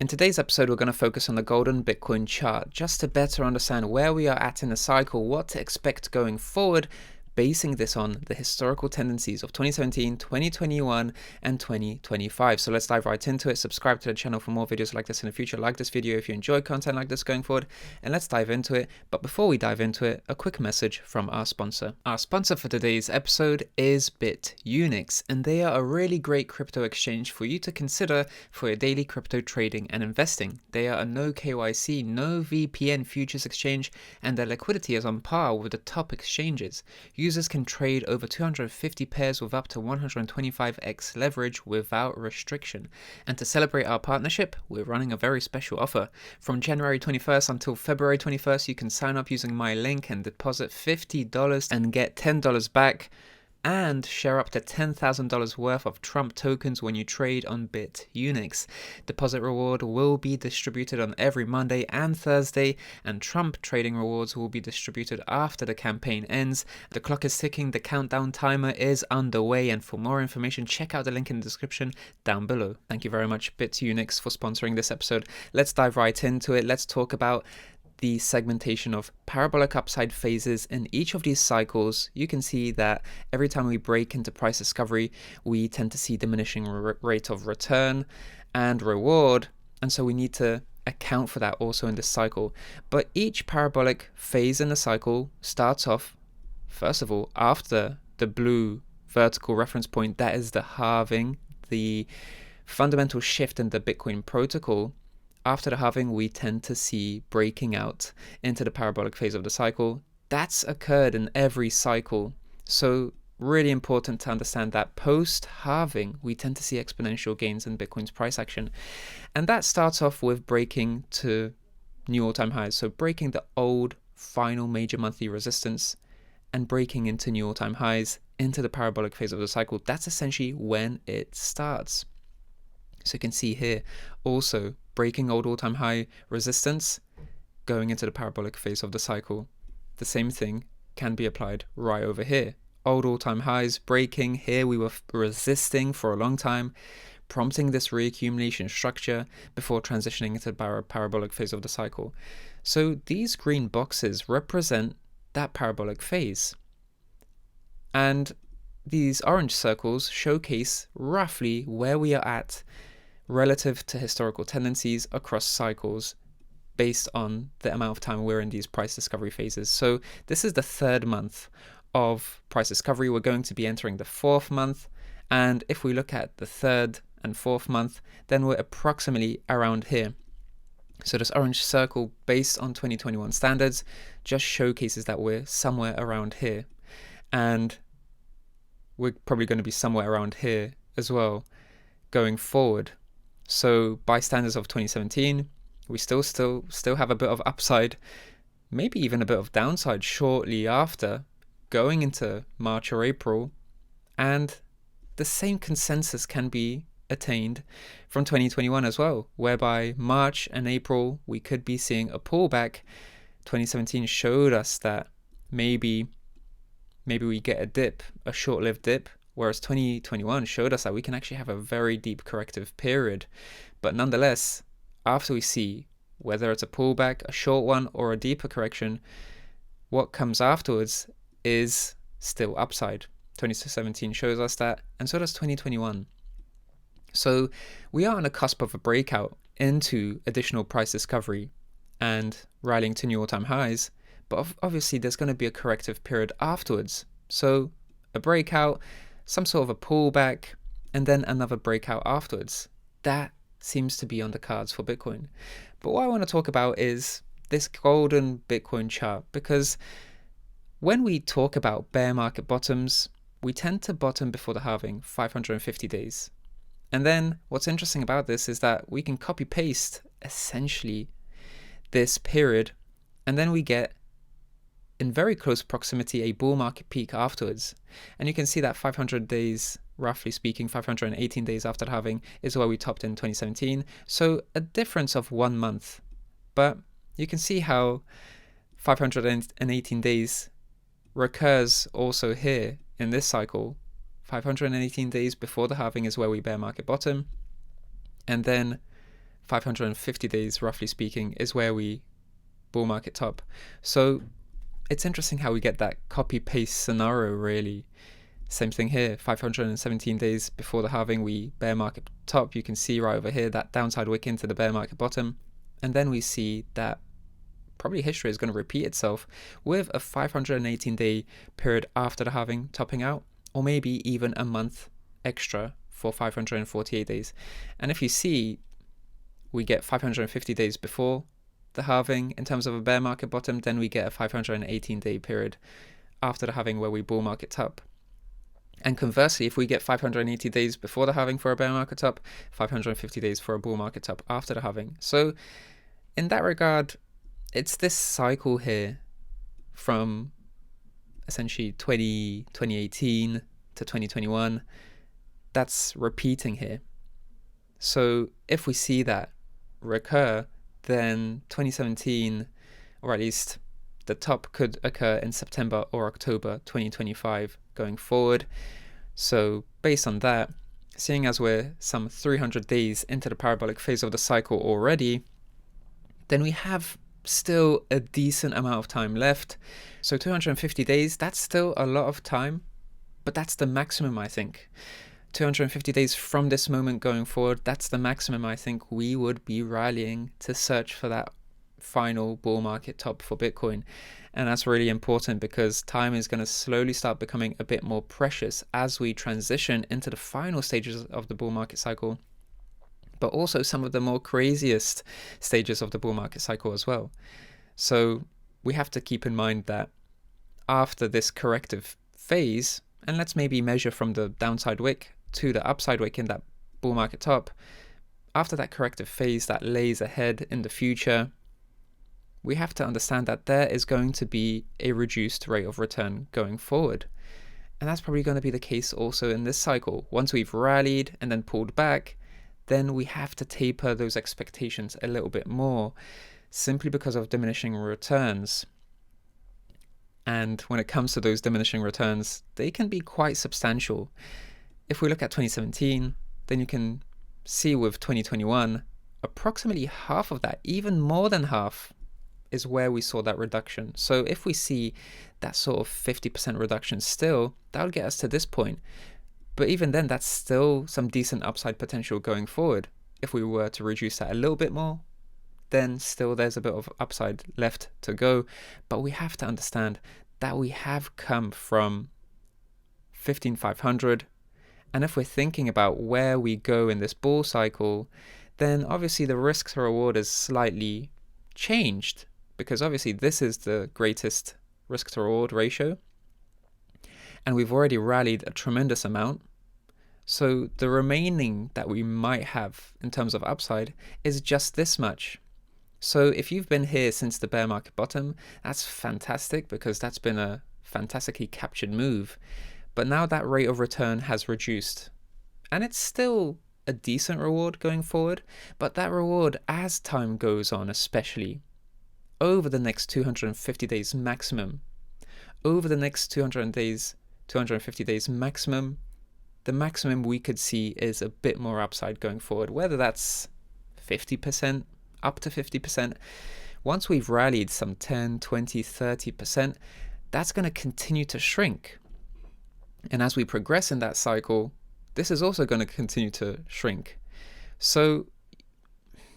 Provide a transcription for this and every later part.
In today's episode, we're going to focus on the golden Bitcoin chart just to better understand where we are at in the cycle, what to expect going forward, basing this on the historical tendencies of 2017, 2021, and 2025. So let's dive right into it. Subscribe to the channel for more videos like this in the future. Like this video if you enjoy content like this going forward, and let's dive into it. But before we dive into it, a quick message from our sponsor. Our sponsor for today's episode is bitfinex, and they are a really great crypto exchange for you to consider for your daily crypto trading and investing. They are a no KYC, no VPN futures exchange, and their liquidity is on par with the top exchanges. Users can trade over 250 pairs with up to 125x leverage without restriction. And to celebrate our partnership, we're running a very special offer. From January 21st until February 21st, you can sign up using my link and deposit $50 and get $10 back, and share up to $10,000 worth of Trump tokens when you trade on bitfinex. Deposit reward will be distributed on every Monday and Thursday, and Trump trading rewards will be distributed after the campaign ends. The clock is ticking, the countdown timer is underway, and for more information, check out the link in the description down below. Thank you very much, bitfinex, for sponsoring this episode. Let's dive right into it. Let's talk about the segmentation of parabolic upside phases in each of these cycles. You can see that every time we break into price discovery, we tend to see diminishing rate of return and reward, and so we need to account for that also in this cycle. But each parabolic phase in the cycle starts off, first of all, after the blue vertical reference point. That is the halving, the fundamental shift in the Bitcoin protocol. After the halving, we tend to see breaking out into the parabolic phase of the cycle. That's occurred in every cycle. So really important to understand that post-halving, we tend to see exponential gains in Bitcoin's price action. And that starts off with breaking to new all-time highs. So breaking the old final major monthly resistance and breaking into new all-time highs into the parabolic phase of the cycle. That's essentially when it starts. So you can see here also breaking old all-time high resistance, going into the parabolic phase of the cycle. The same thing can be applied right over here. Old all-time highs breaking. Here we were resisting for a long time, prompting this reaccumulation structure before transitioning into the parabolic phase of the cycle. So these green boxes represent that parabolic phase. And these orange circles showcase roughly where we are at relative to historical tendencies across cycles based on the amount of time we're in these price discovery phases. So this is the third month of price discovery. We're going to be entering the fourth month. And if we look at the third and fourth month, then we're approximately around here. So this orange circle based on 2021 standards just showcases that we're somewhere around here. And we're probably going to be somewhere around here as well going forward. So by standards of 2017, we still have a bit of upside, maybe even a bit of downside shortly after, going into March or April. And the same consensus can be attained from 2021 as well, whereby March and April we could be seeing a pullback. 2017 showed us that maybe we get a dip, a short-lived dip, whereas 2021 showed us that we can actually have a very deep corrective period. But nonetheless, after we see whether it's a pullback, a short one, or a deeper correction, what comes afterwards is still upside. 2017 shows us that, and so does 2021. So we are on the cusp of a breakout into additional price discovery and rallying to new all-time highs, but obviously there's going to be a corrective period afterwards. So a breakout, some sort of a pullback, and then another breakout afterwards. That seems to be on the cards for Bitcoin. But what I want to talk about is this golden Bitcoin chart, because when we talk about bear market bottoms, we tend to bottom before the halving, 550 days. And then what's interesting about this is that we can copy paste essentially this period, and then we get in very close proximity a bull market peak afterwards. And you can see that 500 days, roughly speaking, 518 days after the halving is where we topped in 2017. So a difference of 1 month. But you can see how 518 days recurs also here in this cycle. 518 days before the halving is where we bear market bottom. And then 550 days, roughly speaking, is where we bull market top. So it's interesting how we get that copy paste scenario, really. Same thing here, 517 days before the halving, we bear market top. You can see right over here that downside wick into the bear market bottom. And then we see that probably history is going to repeat itself with a 518-day period after the halving topping out, or maybe even a month extra for 548 days. And if you see, we get 550 days before the halving in terms of a bear market bottom, then we get a 518-day period after the halving where we bull market top. And conversely, if we get 580 days before the halving for a bear market top, 550 days for a bull market top after the halving. So in that regard, it's this cycle here from essentially 2018 to 2021 that's repeating here. So if we see that recur, then 2017, or at least the top, could occur in September or October 2025 going forward. So based on that, seeing as we're some 300 days into the parabolic phase of the cycle already, then we have still a decent amount of time left. So 250 days, that's still a lot of time, but that's the maximum, I think. 250 days from this moment going forward, that's the maximum I think we would be rallying to search for that final bull market top for Bitcoin. And that's really important because time is going to slowly start becoming a bit more precious as we transition into the final stages of the bull market cycle, but also some of the more craziest stages of the bull market cycle as well. So we have to keep in mind that after this corrective phase, and let's maybe measure from the downside wick to the upside wick in that bull market top, after that corrective phase that lays ahead in the future, we have to understand that there is going to be a reduced rate of return going forward. And that's probably going to be the case also in this cycle. Once we've rallied and then pulled back, then we have to taper those expectations a little bit more, simply because of diminishing returns. And when it comes to those diminishing returns, they can be quite substantial. If we look at 2017, then you can see with 2021, approximately half of that, even more than half, is where we saw that reduction. So if we see that sort of 50% reduction still, that would get us to this point. But even then, that's still some decent upside potential going forward. If we were to reduce that a little bit more, then still there's a bit of upside left to go. But we have to understand that we have come from 15,500. And if we're thinking about where we go in this bull cycle, then obviously the risk to reward is slightly changed, because obviously this is the greatest risk to reward ratio. And we've already rallied a tremendous amount. So the remaining that we might have in terms of upside is just this much. So if you've been here since the bear market bottom, that's fantastic, because that's been a fantastically captured move. But now that rate of return has reduced. And it's still a decent reward going forward, but that reward, as time goes on, especially over the next 250 days maximum, over the next 250 days maximum, the maximum we could see is a bit more upside going forward, whether that's 50%, up to 50%. Once we've rallied some 10, 20, 30%, that's going to continue to shrink. And as we progress in that cycle, this is also going to continue to shrink. So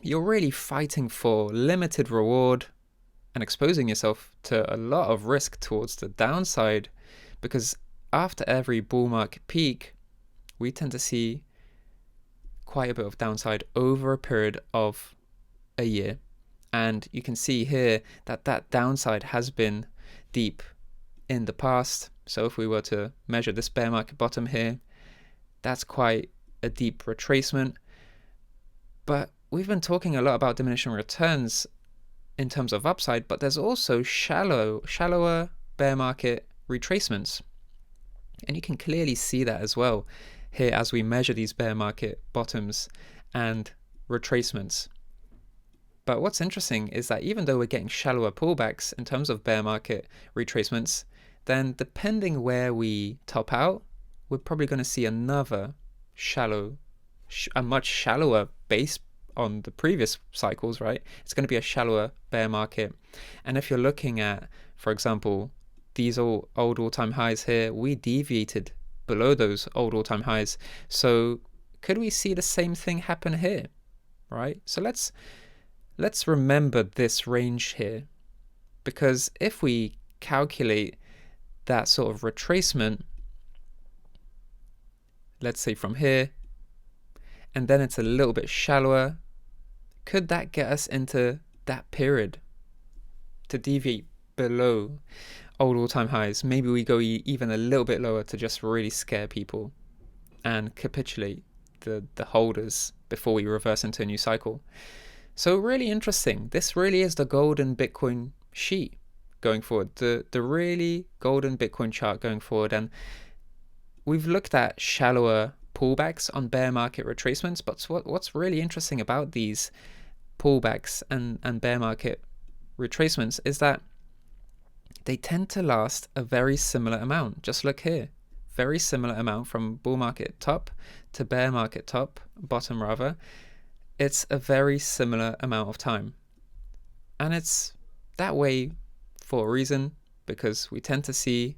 you're really fighting for limited reward and exposing yourself to a lot of risk towards the downside, because after every bull market peak, we tend to see quite a bit of downside over a period of a year. And you can see here that that downside has been deep in the past. So if we were to measure this bear market bottom here, that's quite a deep retracement. But we've been talking a lot about diminishing returns in terms of upside, but there's also shallower bear market retracements. And you can clearly see that as well here as we measure these bear market bottoms and retracements. But what's interesting is that even though we're getting shallower pullbacks in terms of bear market retracements, then depending where we top out, we're probably going to see another a much shallower base on the previous cycles, right? It's going to be a shallower bear market. And if you're looking at, for example, these old all-time highs here, we deviated below those old all-time highs. So could we see the same thing happen here, right? So let's remember this range here, because if we calculate that sort of retracement, let's say from here, and then it's a little bit shallower, could that get us into that period to deviate below old all-time highs? Maybe we go even a little bit lower to just really scare people and capitulate the holders before we reverse into a new cycle. So really interesting. This really is the golden Bitcoin sheet going forward, the really golden Bitcoin chart going forward. And we've looked at shallower pullbacks on bear market retracements, but what's really interesting about these pullbacks and bear market retracements is that they tend to last a very similar amount. Just look here, very similar amount from bull market top to bear market top, bottom rather. It's a very similar amount of time, and it's that way for a reason, because we tend to see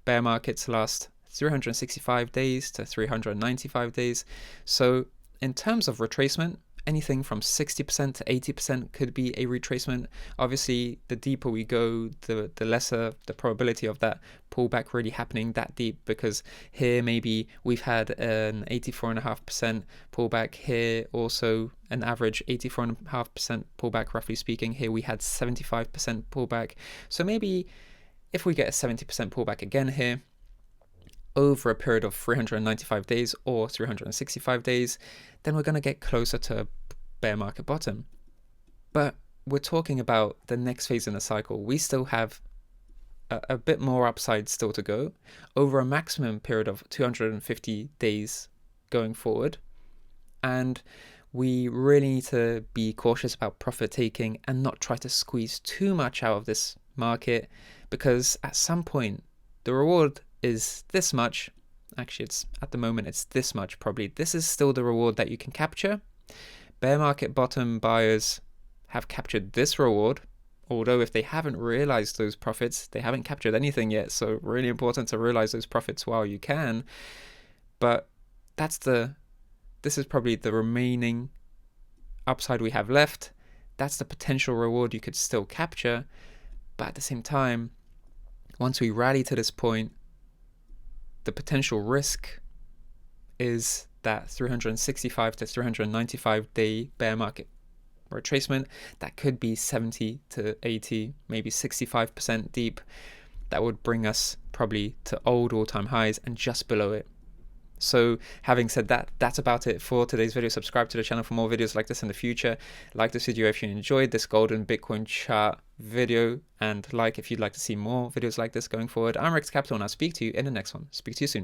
bear markets last 365 days to 395 days. So in terms of retracement, anything from 60% to 80% could be a retracement. Obviously, the deeper we go, the lesser the probability of that pullback really happening that deep, because here maybe we've had an 84.5% pullback, here also an average 84.5% pullback, roughly speaking. Here we had 75% pullback. So maybe if we get a 70% pullback again here, over a period of 395 days or 365 days, then we're going to get closer to a bear market bottom. But we're talking about the next phase in the cycle. We still have a bit more upside still to go over a maximum period of 250 days going forward. And we really need to be cautious about profit taking and not try to squeeze too much out of this market, because at some point the reward is this much. Actually, it's at the moment it's this much probably. This is still the reward that you can capture. Bear market bottom buyers have captured this reward, although if they haven't realized those profits, they haven't captured anything yet. So really important to realize those profits while you can. But this is probably the remaining upside we have left. That's the potential reward you could still capture. But at the same time, once we rally to this point, the potential risk is that 365 to 395 day bear market retracement that could be 70 to 80, maybe 65% deep. That would bring us probably to old all-time highs and just below it. So having said that, that's about it for today's video. Subscribe to the channel for more videos like this in the future. Like this video if you enjoyed this golden Bitcoin chart video, and like if you'd like to see more videos like this going forward. I'm Rekt Capital, and I'll speak to you in the next one. Speak to you soon.